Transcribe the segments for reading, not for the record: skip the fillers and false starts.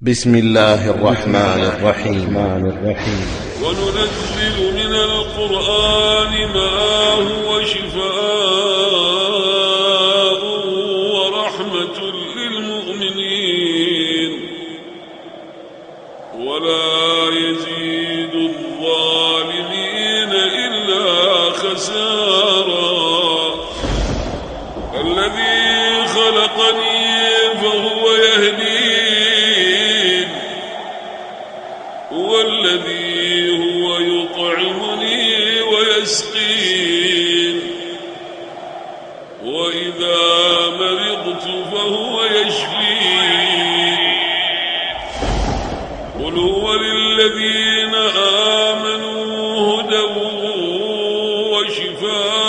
بسم الله الرحمن الرحيم. وننزل من القرآن ما هو شفاء ورحمة للمؤمنين ولا يزيد الظالمين إلا خسارا. الذي خلقني فهو يهدين والذي هو يطعمني ويسقين وإذا مرضت فهو يشفين. قل هو للذين آمنوا هدى وشفاء.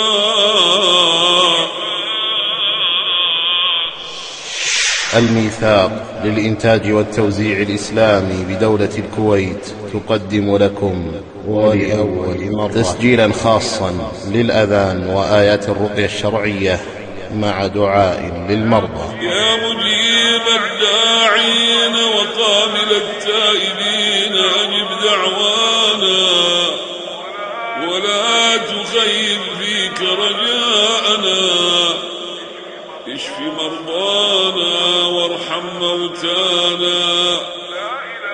الميثاق للإنتاج والتوزيع الإسلامي بدولة الكويت تقدم لكم ولأول مرة تسجيلا خاصا للأذان وآيات الرقية الشرعية مع دعاء للمرضى. يا مجيب الداعين وقابل التائبين أجب دعوانا ولا تخيب فيك رجاءنا. اشف مرضانا وارحم موتانا.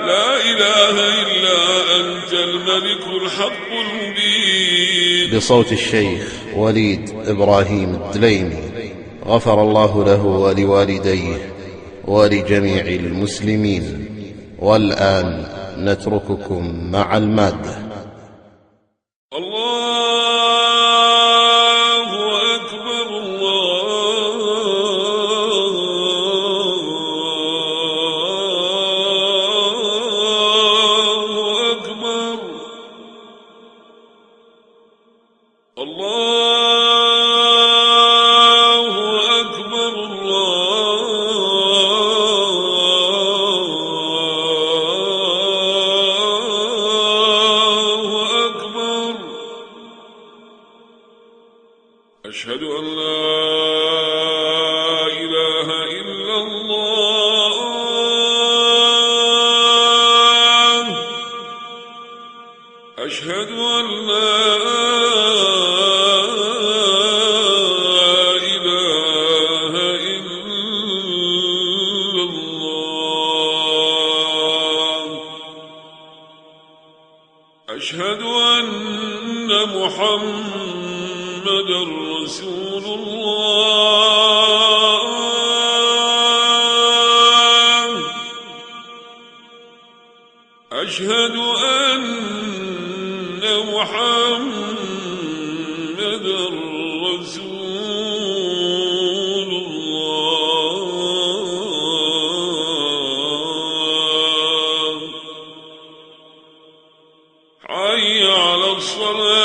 لا إله إلا أنت الملك الحق المبين. بصوت الشيخ وليد إبراهيم الدليمي، غفر الله له ولوالديه ولجميع المسلمين. والآن نترككم مع المادة. أشهد أن لا إله إلا الله. أشهد أن لا إله إلا الله. أشهد أن محمد رسول الله. أشهد أن محمد رسول الله. حي على الصلاة.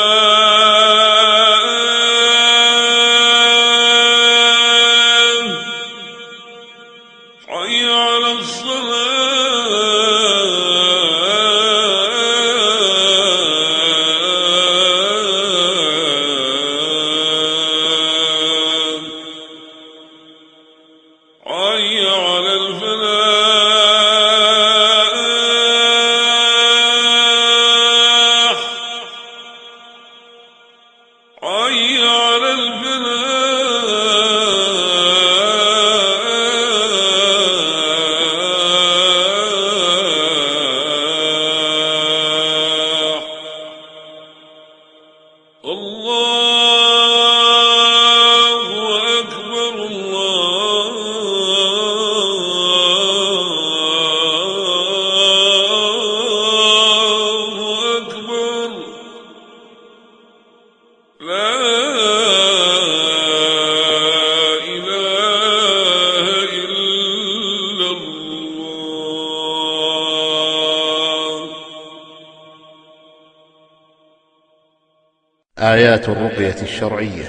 آيات الرقية الشرعية.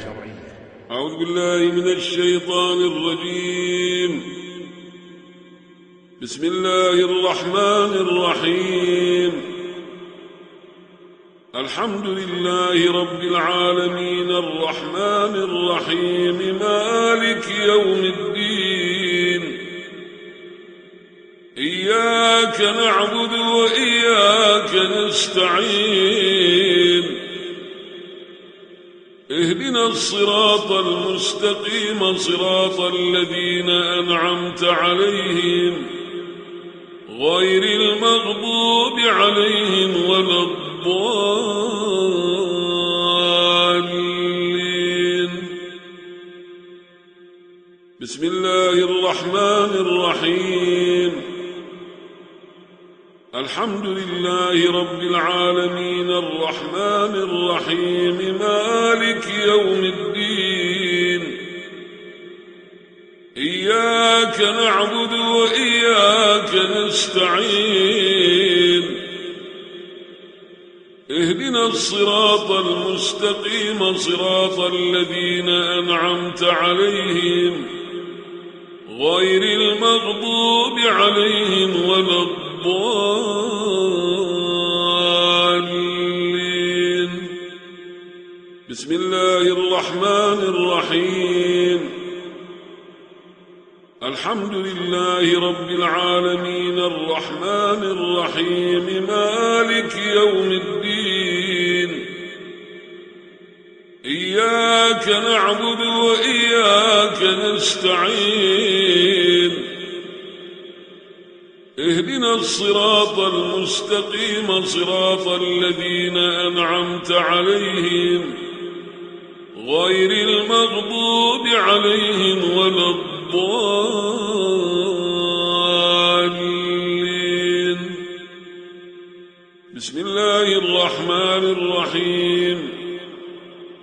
أعوذ بالله من الشيطان الرجيم. بسم الله الرحمن الرحيم. الحمد لله رب العالمين الرحمن الرحيم مالك يوم الدين. إياك إياك نعبد وإياك نستعين اهدنا الصراط المستقيم صراط الذين أنعمت عليهم غير المغضوب عليهم ولا الضالين. بسم الله الرحمن الرحيم. الحمد لله رب العالمين الرحمن الرحيم مالك يوم الدين إياك نعبد وإياك نستعين اهدنا الصراط المستقيم صراط الذين أنعمت عليهم غير المغضوب عليهم ولا الضالين. بسم الله الرحمن الرحيم. الحمد لله رب العالمين الرحمن الرحيم مالك يوم الدين إياك نعبد وإياك نستعين اهدنا الصراط المستقيم صراط الذين أنعمت عليهم غير المغضوب عليهم ولا الضالين. بسم الله الرحمن الرحيم.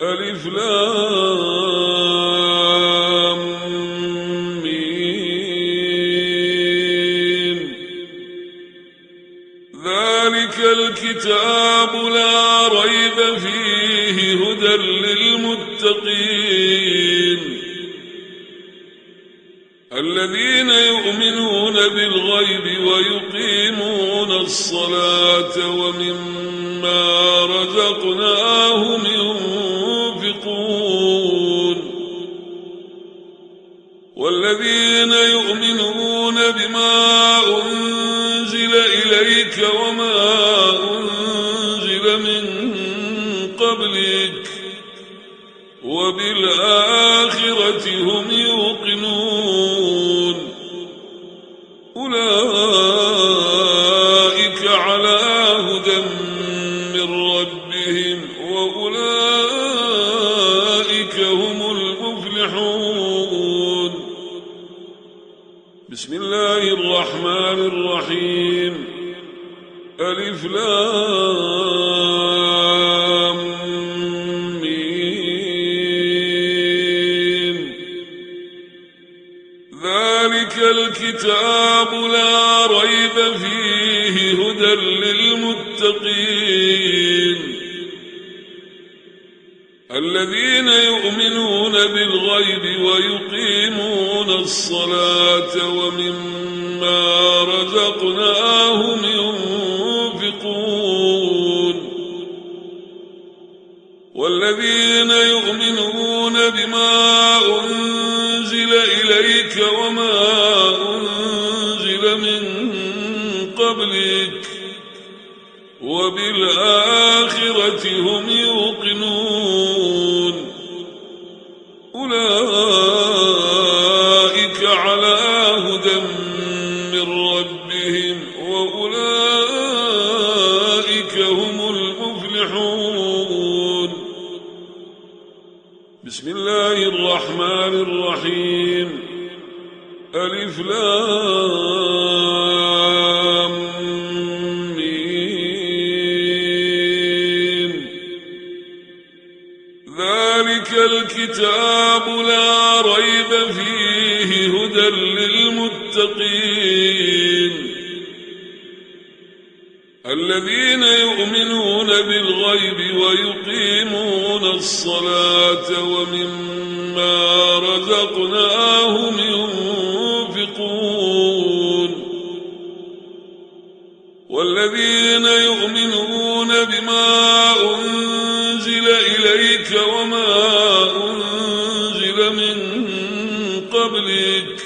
ألف لام ميم ذلك الكتاب لا ريب فيه هدى للمتقين الذين يؤمنون بالغيب ويقيمون الصلاة ومما رزقناهم ينفقون والذين يؤمنون بما أنزل إليك وما أنزل من قبلك وبالآخرة هم يوقنون أولئك على هدى من ربهم وأولئك هم المفلحون. بسم الله الرحمن الرحيم. ألف لام ذلك الكتاب لا ريب فيه هدى للمتقين الذين يؤمنون بالغيب ويقيمون الصلاة ومما رزقناهم ينفقون والذين يؤمنون بما أنزل إليك وما أنزل من قبلك وبالآخرة هم يوقنون أولئك على هدى من ربهم وأولئك هم المفلحون. بسم الله الرحمن الرحيم. ألف لام ميم ذلك الكتاب لا ريب فيه هدى للمتقين الذين يؤمنون بالغيب ويقيمون الصلاة ومما رزقناهم ينفقون والذين يؤمنون بما أنزل إليك وما أنزل من قبلك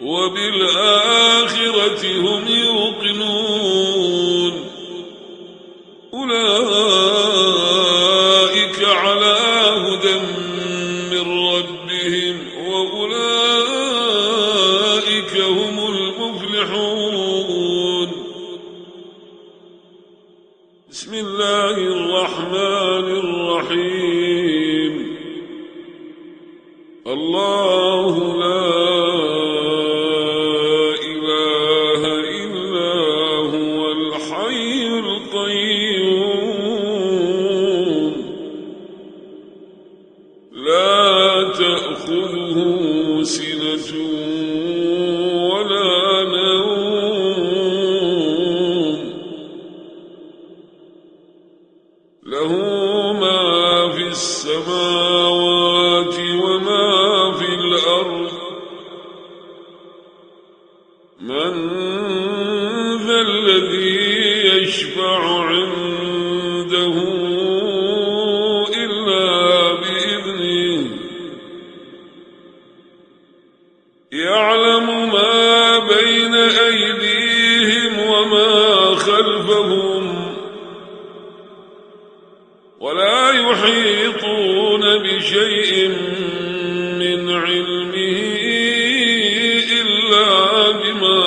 وبالآخرة بالآخرة هم يوقنون أولئك على هدى من ربهم وأولئك هم المفلحون. بسم الله الرحمن الرحيم. الله لا إله إلا هو الحي القيوم لا تأخذه سنة ولا نوم له ما في السماوات وما في الأرض من ذا الذي يشفع عنده إلا بإذنه يعلم ما بين أيديهم وما خلفهم ولا يحيطون بشيء من علمه إلا بما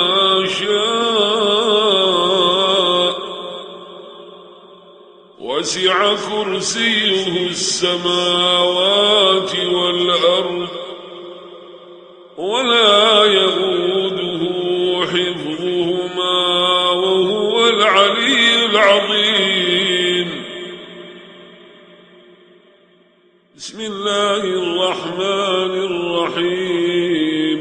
شاء وسع كرسيه السماوات والأرض ولا يئوده حفظهما وهو العلي العظيم. بسم الله الرحمن الرحيم.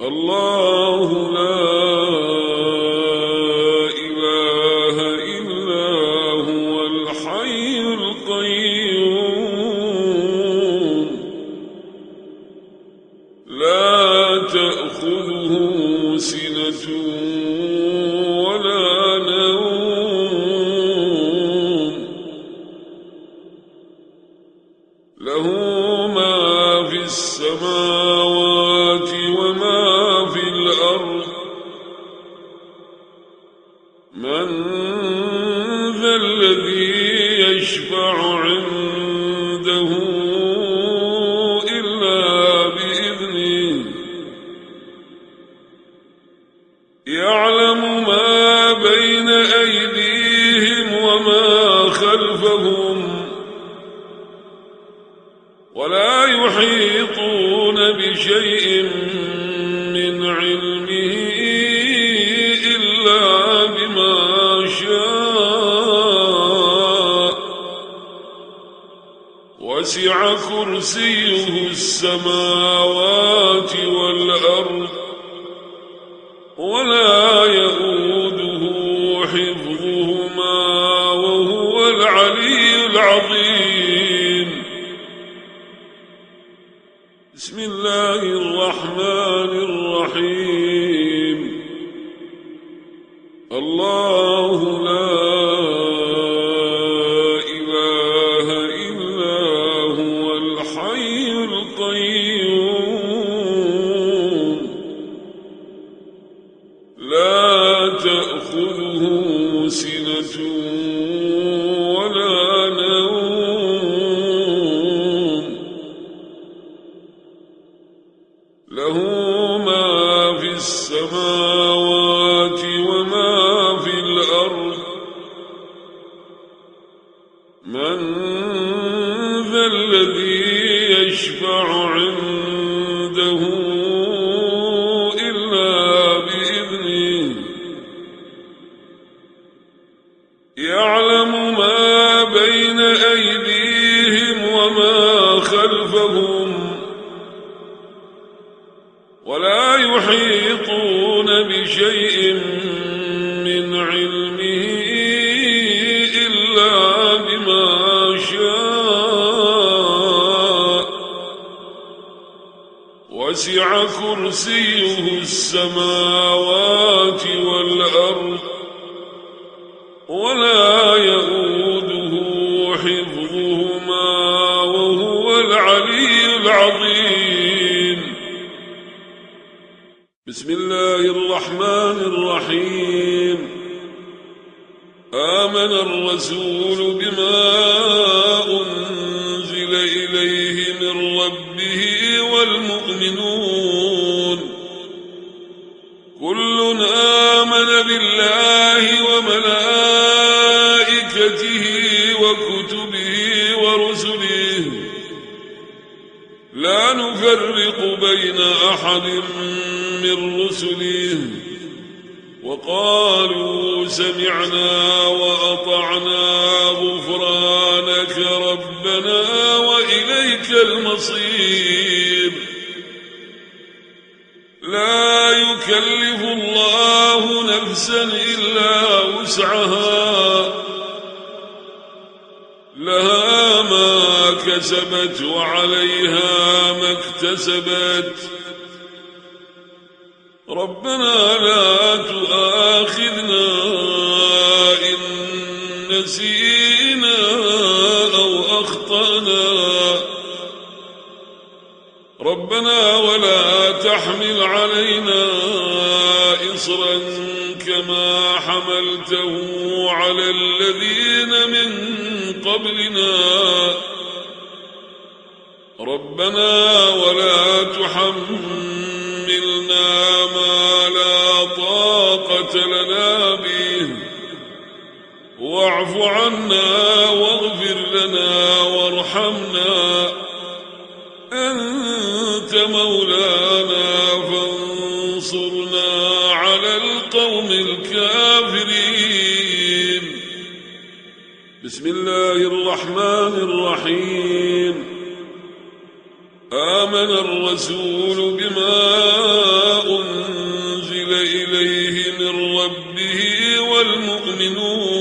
الله لا إله إلا هو الحي القيوم لا تأخذه سنة ولا نوم له ما في السماوات وما في الأرض من ذا الذي يشفع عنده إلا بإذنه يعلم ما بين أيديهم وما خلفهم ولا يحيطون بشيء من علمه إلا بما شاء وسع كرسيه السماوات والأرض ولا يئوده حفظهما وهو العلي العظيم. بسم الله الرحمن الرحيم. الله لا إله إلا هو الحي القيوم لا تأخذه سنة ولا نوم له ما في السماوات وما في الأرض من ذا الذي يشفع عنده إلا بإذنه يعلم ما بين أيديهم وما خلفهم ولا يحيطون بشيء من علمه إلا بما شاء وسع كرسيه السماوات والأرض ولا يئوده حفظهما وهو العلي العظيم. بسم الله الرحمن الرحيم آمن الرسول بما أنزل إليه من ربه والمؤمنون كل آمن بالله وملائكته وكتبه ورسله لا نفرق بين أحد من رسله وقالوا سمعنا وأطعنا غفرانك ربنا وإليك المصير لا يكلف الله نفسا إلا وسعها لها ما كسبت وعليها ما اكتسبت ربنا لا تؤاخذنا إن نسينا أو أخطأنا ربنا ولا تحمل علينا إصرا كما حملته على الذين من قبلنا ربنا ولا تحملنا ما لا طاقة لنا به واعف عنا واغفر لنا وارحمنا أنت مولانا فانصرنا على القوم الكافرين بسم الله الرحمن الرحيم آمن الرسول بما أنزل إليه من ربه والمؤمنون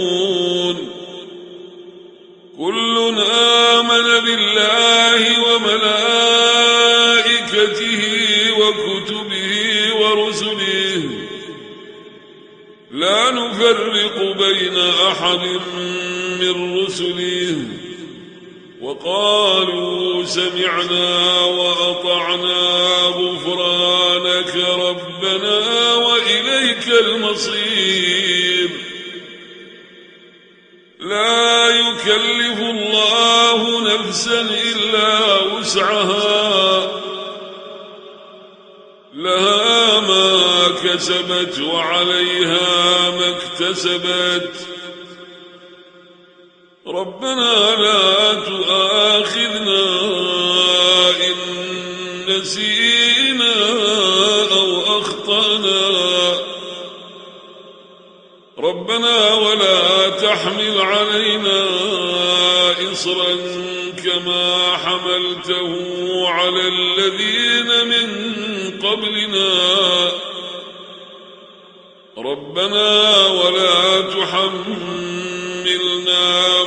كل آمن بالله وملائكته وكتبه ورسله لا نفرق بين أحد من رسله وقالوا سمعنا وأطعنا غفرانك ربنا وإليك المصير لا يكلف الله نفسا إلا وسعها لها ما كسبت وعليها ما اكتسبت ربنا لا تؤاخذنا إن نسينا أو أخطأنا ربنا ولا تحمل علينا إصرا كما حملته على الذين من قبلنا ربنا ولا تحملنا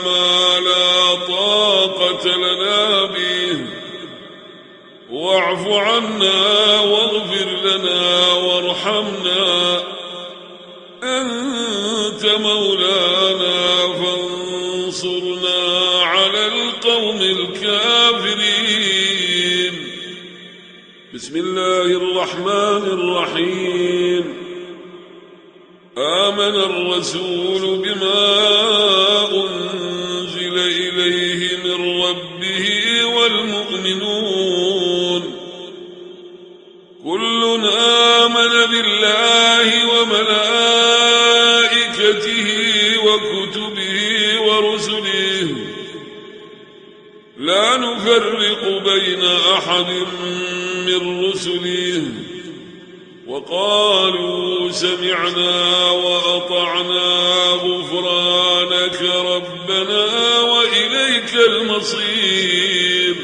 ما لا طاقة لنا به واعف عنا واغفر لنا وارحمنا أنت مولانا فانصرنا على القوم الكافرين بسم الله الرحمن الرحيم آمن الرسول بما أنزل إليه من ربه والمؤمنون كل آمن بالله وملائكته وكتبه ورسله لا نفرق بين أحد من رسله وقالوا سمعنا وأطعنا غفرانك ربنا وإليك المصير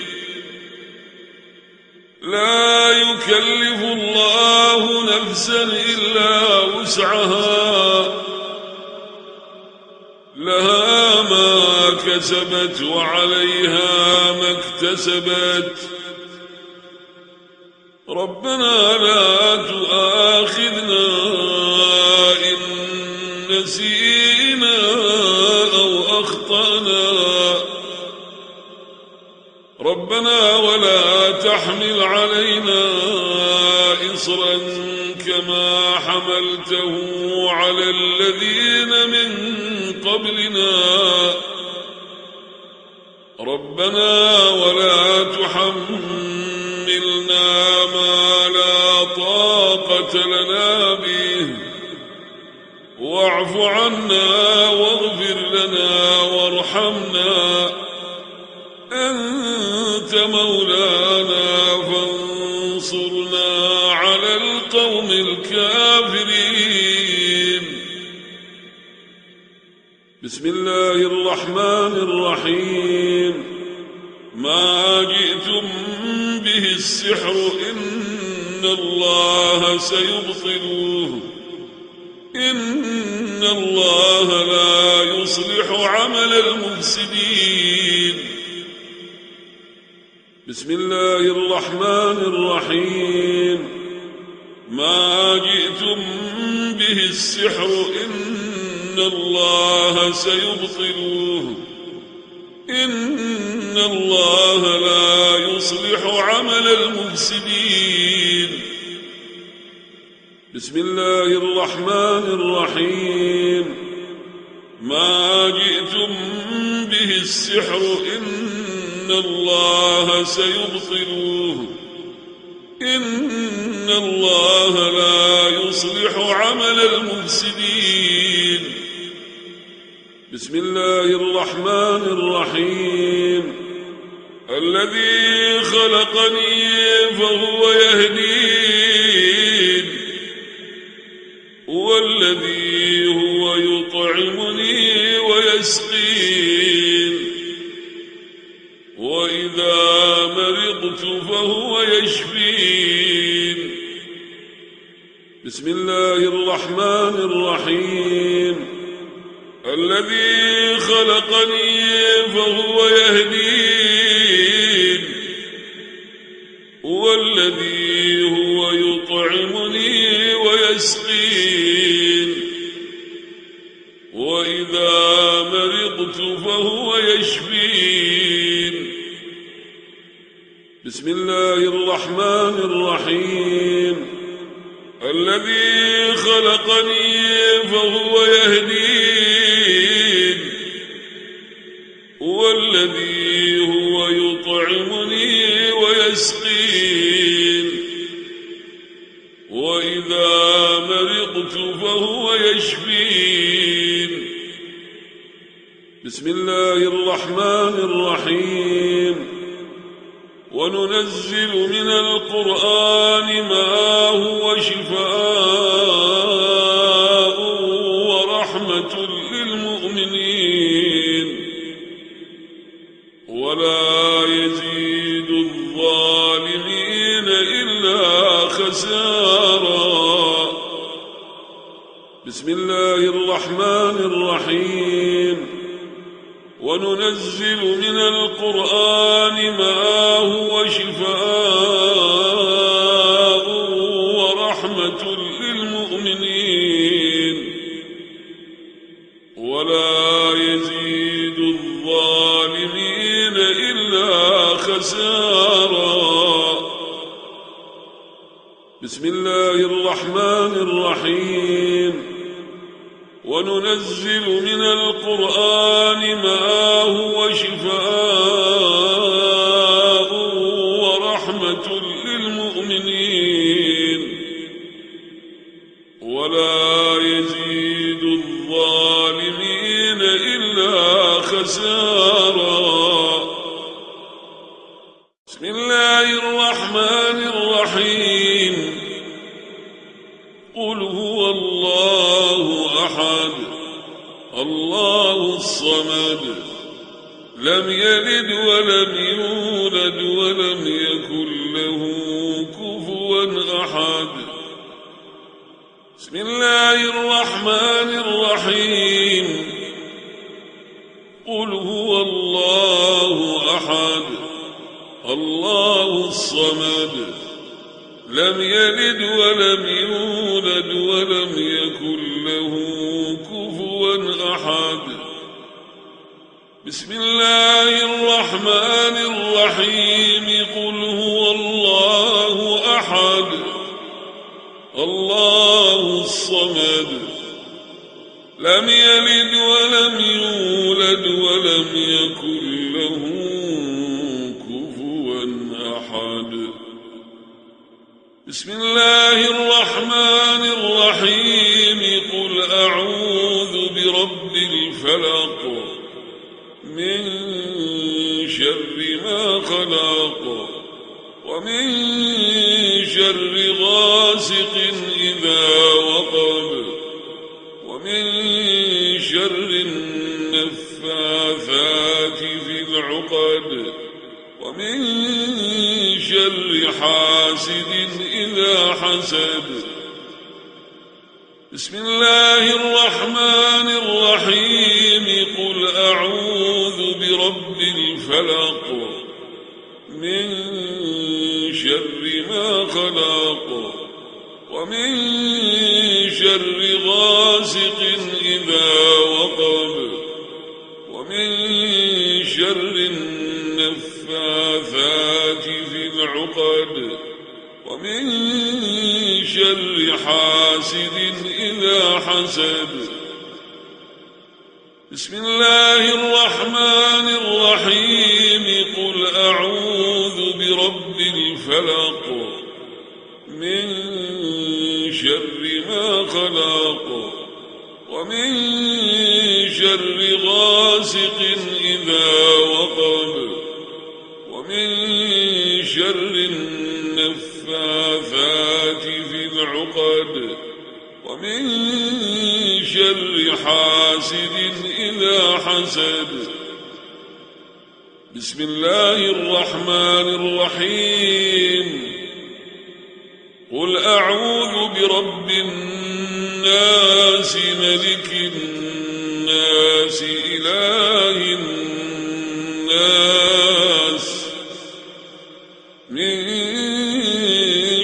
لا يكلف الله نفسا إلا وسعها لها ما كسبت وعليها ما اكتسبت ربنا لا تؤاخذنا إن نسينا أو أخطأنا ربنا ولا تحمل علينا إصرا كما حملته على الذين من قبلنا ربنا ولا تحملنا ما لا طاقة لنا به واعف عنا واغفر لنا وارحمنا أنت مولانا فانصرنا على القوم الكافرين. بسم الله الرحمن الرحيم. ما جئتم به السحر إن الله سيبطله إن الله لا يصلح عمل المفسدين. بسم الله الرحمن الرحيم. ما جئتم به السحر إن الله سيبطله إن الله لا يصلح عمل المفسدين. بسم الله الرحمن الرحيم. ما جئتم به السحر إن الله سيبطله إن الله لا يصلح عمل المفسدين. بسم الله الرحمن الرحيم. الذي خلقني فهو يهدين والذي هو يطعمني ويسقين وإذا مرضت فهو يشفين. بسم الله الرحمن الرحيم. الذي خلقني فهو يهدين والذي هو يطعمني ويسقين وإذا مرضت فهو يشفين. بسم الله الرحمن الرحيم. الذي خلقني فهو يهدين والذي هو يطعمني ويسقين وإذا مرضت فهو يشفين. بسم الله الرحمن الرحيم. وننزل من القرآن ما هو شفاء ورحمة للمؤمنين ولا يزيد الظالمين إلا خسارا. بسم الله الرحمن الرحيم. وننزل من القرآن ما هو شفاء ورحمة للمؤمنين ولا يزيد الظالمين إلا خسارا. بسم الله الرحمن الرحيم. وننزل من القرآن ما هو شفاء ورحمة للمؤمنين ولا يزيد الظالمين إلا خسارا. بسم الله الرحمن الرحيم. قل هو الله أحد الله الصمد لم يلد ولم يولد ولم يكن له كفوا أحد. بسم الله الرحمن الرحيم. قل هو الله أحد الله الصمد لم يلد ولم يولد ولم يكن له كفوا أحد. بسم الله الرحمن الرحيم قل هو الله أحد الله الصمد لم يلد ولم يولد ولم يكن له كفوا أحد بسم الله الرحمن الرحيم قل أعوذ برب الفلق من شر ما خلق ومن شر غاسق إذا وقب ومن شر النفاثات في العقد ومن شر حاسد إذا حسد بسم الله الرحمن الرحيم قل أعوذ برب الفلق من شر ما خلق ومن شر غاسق إذا وقب ومن شر النفاثات في العقد ومن شر حاسد إذا حسد بسم الله الرحمن الرحيم قل أعوذ برب الفلق من شر ما خلق ومن شر غاسق إذا وقب ومن شر النفاثات في العقد ومن شر حاسد إذا حسد بسم الله الرحمن الرحيم قل أعوذ برب الناس ملك الناس إله الناس من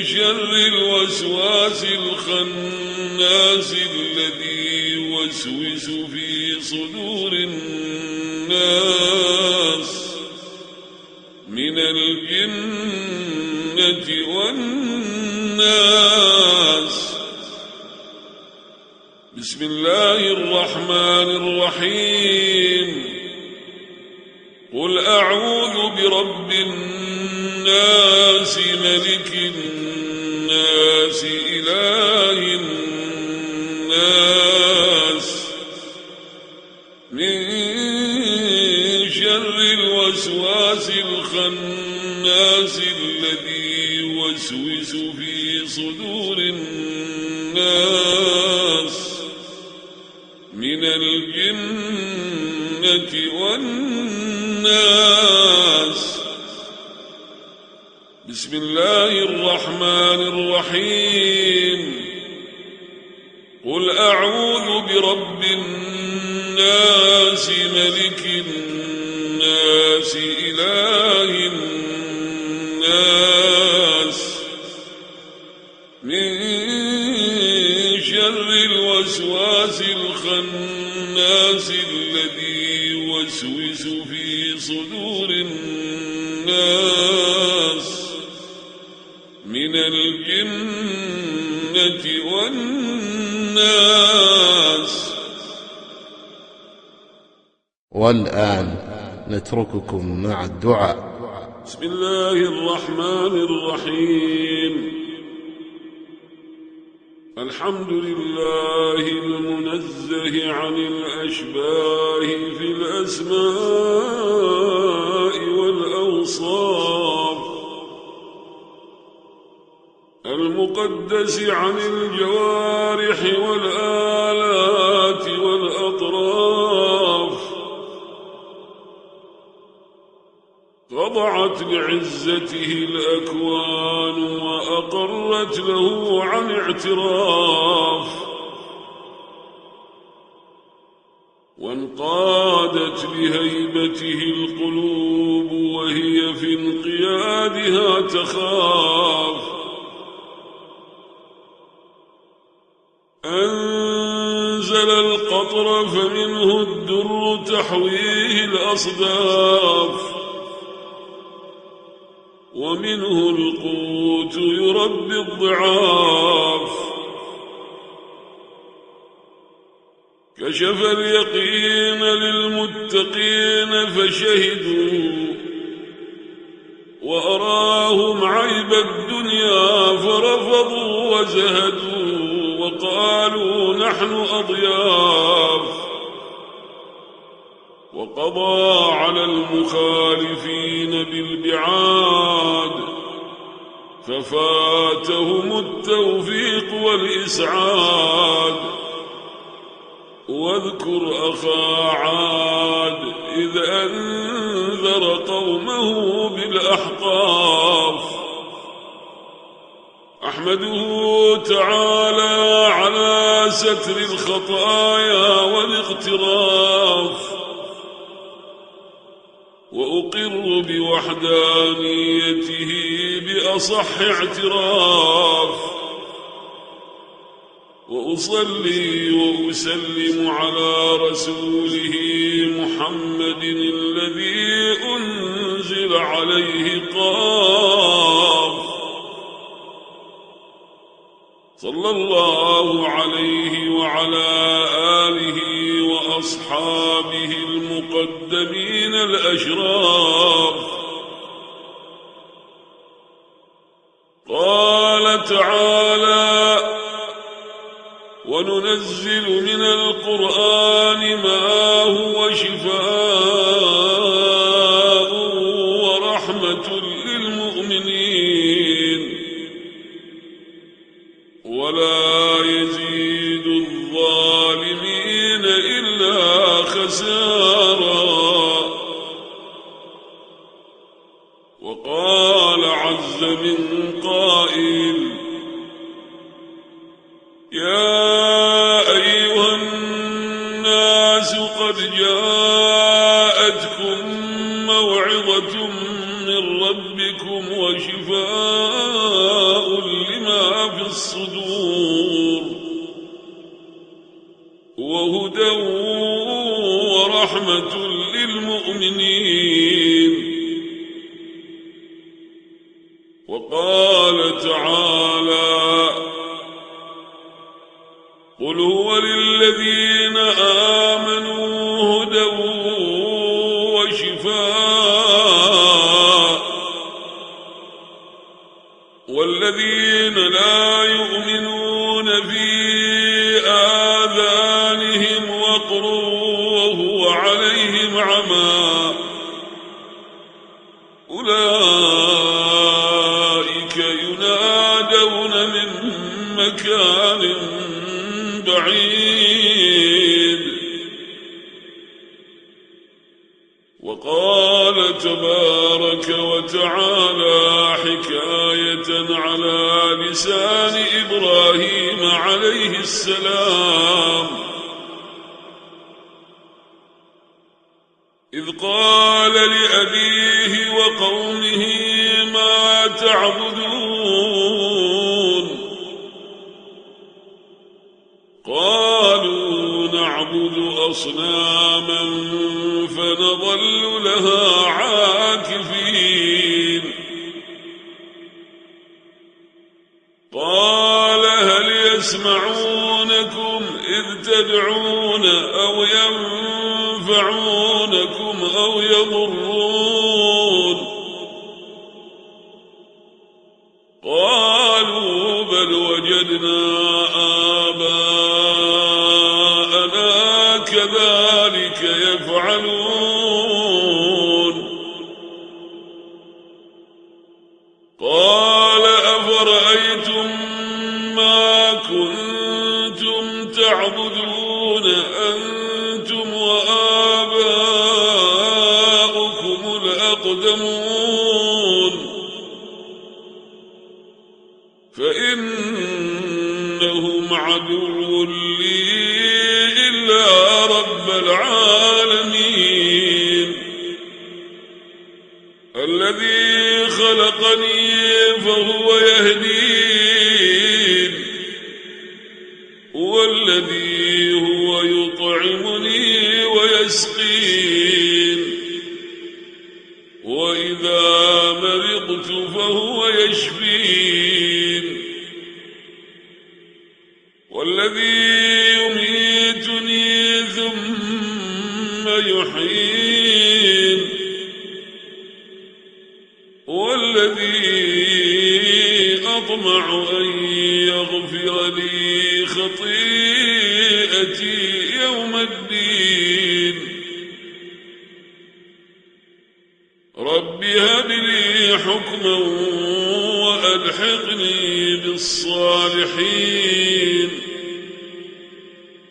شر الوسواس الخناس الذي يوسوس في صدور الناس من الجنة والناس بسم الله الرحمن الرحيم قل أعوذ برب الناس ملك الناس إله الناس من شر الوسواس الخناس الذي يوسوس في صدور الناس من الجنة والناس بسم الله الرحمن الرحيم قل أعوذ برب الناس ملك الناس إله الناس من شر الوسواس الخناس الذي يوسوس في صدور الناس من الجنة والناس. والآن نترككم مع الدعاء. بسم الله الرحمن الرحيم. الحمد لله المنزه عن الأشباه في الأسماء والأوصاف، المقدس عن الجوارح والآلات والأطراف، خضعت لعزته الأكوان وأقرت له عن اعتراف، وانقادت لهيبته القلوب وهي في انقيادها تخاف. أنزل أنزل القطر فمنه الدر تحويه الأصداف، ومنه القوت يربي الضعاف. كشف اليقين للمتقين فشهدوا، وأراهم عيب الدنيا فرفضوا وزهدوا، وقالوا نحن أضياف. وقضى على المخالفين بالبعاد، ففاتهم التوفيق والإسعاد. واذكر أخا عاد إذ أنذر قومه بالأحقاف. أحمده تعالى على ستر الخطايا والاغتراف، وأقر بوحدانيته بأصح اعتراف. وأصلي وأسلم على رسوله محمد الذي أنزل عليه قاف. صلى الله عليه وعلى آله وأصحابه المقدمين الأشراف. قال تعالى: وننزل من القرآن ما هو شفاء ورحمة للمؤمنين، ولا يزيد الظالمين إلا خسارا. وقال عز من قائل: يا أيها الناس قد جاءتكم موعظة من ربكم وشفاء لما في الصدور وهدى ورحمة للمؤمنين. وقال تعالى: قل هو للذين آمنوا هدى وشفاء، والذين لا يؤمنون في آذانهم وقر وهو عليهم عمى، أولئك ينادون من مكان بعيد. وقال تبارك وتعالى حكاية على لسان إبراهيم عليه السلام: إذ قال لأبيه وقومه ما تعبدون؟ قالوا نعبد أصناما فنظل لها عاكفين. قال هل يسمعونكم إذ تدعون أو ينفعونكم أو يضرون؟ قالوا بل وجدنا آباءنا كذلك يفعلون. قال أفرأيتم ما كنتم تعبدون أنتم وآباؤكم الأقدمون؟ فإنهم عدو لي إلا رب العالمين، الذي خلقني فهو يهدين، والذي هو يطعمني ويسقين وإذا مرضت فهو يشفين والذي يميتني ثم يحيين والذي أطمع أن يغفر لي خطيئتي يوم الدين رب هب لي حكما وألحقني بالصالحين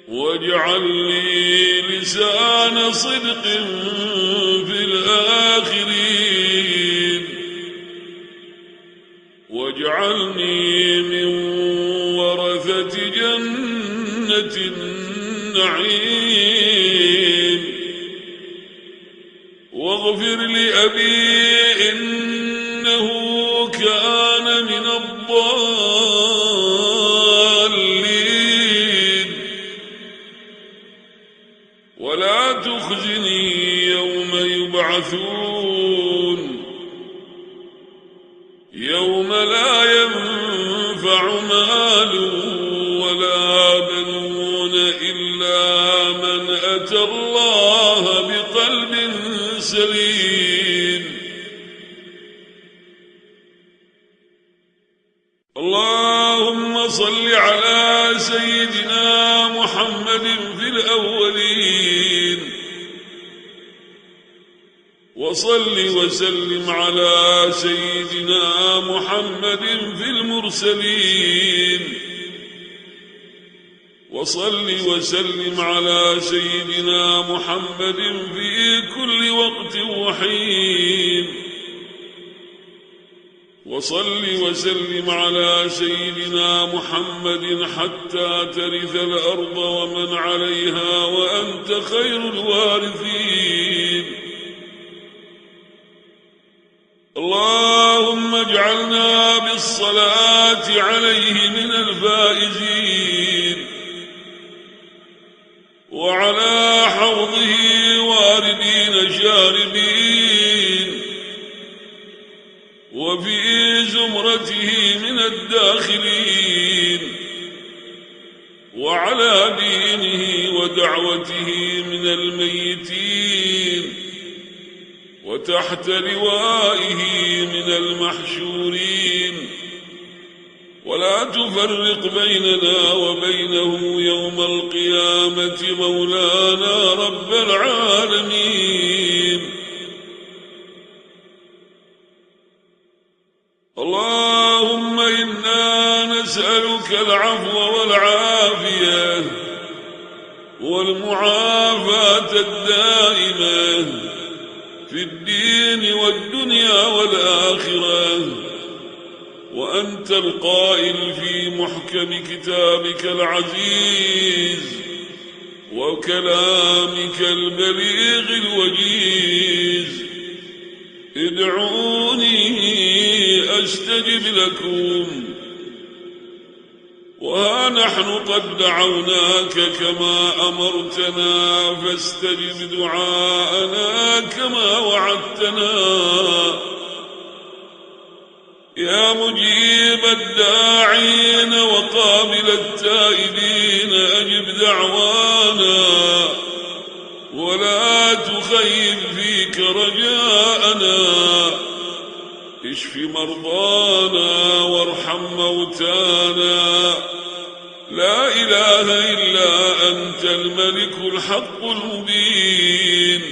واجعل لي لسان صدق في الآخرين واجعلني من ورثة جنة النعيم واغفر لأبي إنه كان من الضالين ولا تخزني يوم يبعثون يوم لا ينفع مال ولا بنون إلا من أتى الله بقلب سليم اللهم صل على سيدنا محمد في الأولين وصل وسلم على سيدنا محمد في المرسلين وصل وسلم على سيدنا محمد في كل وقت وحين وصل وسلم على سيدنا محمد حتى ترث الأرض ومن عليها وأنت خير الوارثين اللهم اجعلنا بالصلاة عليه من الفائزين وعلى حوضه واردين شاربين وفي زمرته من الداخلين وعلى دينه ودعوته من الميتين وتحت لوائه من المحشورين ولا تفرق بيننا وبينه يوم القيامة مولانا رب العالمين اللهم إنا نسألك العفو والعافية والمعافاة الدائمة في الدين والدنيا والآخرة وأنت القائل في محكم كتابك العزيز وكلامك البليغ الوجيز ادعوني أستجب لكم وها نحن قد دعوناك كما أمرتنا فاستجب دعاءنا كما وعدتنا يا مجيب الداعين وقابل التائبين أجب دعوانا ولا تخيب فيك رجاءنا اشف مرضانا وارحم موتانا لا إله إلا أنت الملك الحق المبين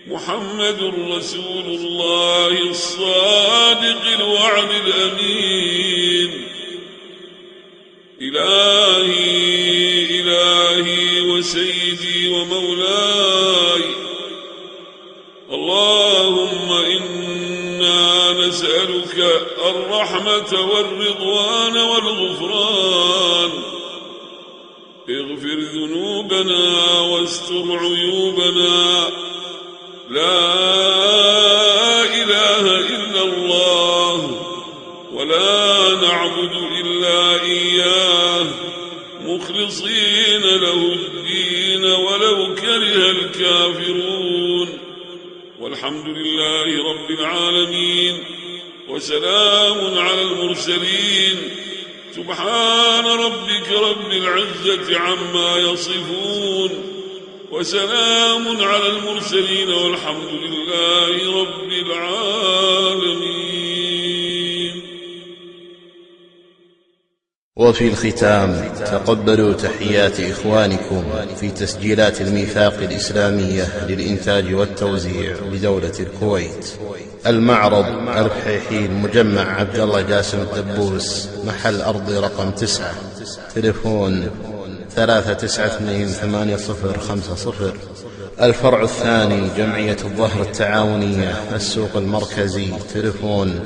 محمد رسول الله الصادق الوعد الأمين إلهي وسيدي ومولاي اللهم إنا نسألك الرحمة والرضوان والغفران اغفر ذنوبنا واستر عيوبنا لا إله إلا الله ولا نعبد إلا إياه مخلصين له الدين ولو كره الكافرون. والحمد لله رب العالمين، وسلام على المرسلين. سبحان ربك رب العزة عما يصفون، وسلام على المرسلين، والحمد لله رب العالمين. وفي الختام تقبلوا تحيات إخوانكم في تسجيلات الميثاق الإسلامية للإنتاج والتوزيع بدولة الكويت. المعرض الحيحين، مجمع عبد الله جاسم الدبوس، محل أرضي رقم 9، تليفون 3928050. الفرع الثاني جمعية الظهر التعاونية، السوق المركزي، تليفون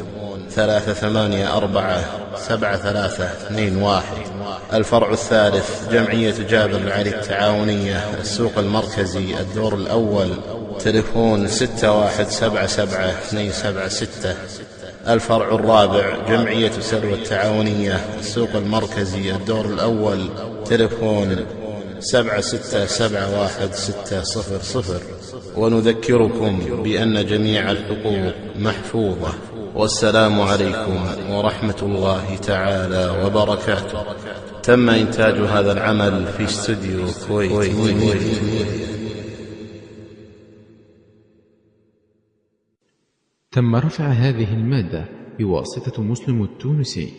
3847321. الفرع الثالث جمعية جابر العلي التعاونية، السوق المركزي، الدور الأول، تليفون 61777276. الفرع الرابع جمعية سلوى التعاونية، السوق المركزي، الدور الأول، تليفون 76716000. ونذكركم بأن جميع الحقوق محفوظة. والسلام عليكم ورحمة الله تعالى وبركاته. تم إنتاج هذا العمل في استوديو كويتي. تم رفع هذه المادة بواسطة مسلم التونسي.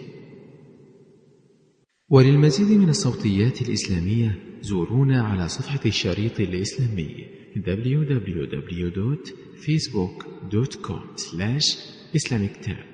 وللمزيد من الصوتيات الإسلامية زورونا على صفحة الشريط الإسلامي www.facebook.com/islamictab.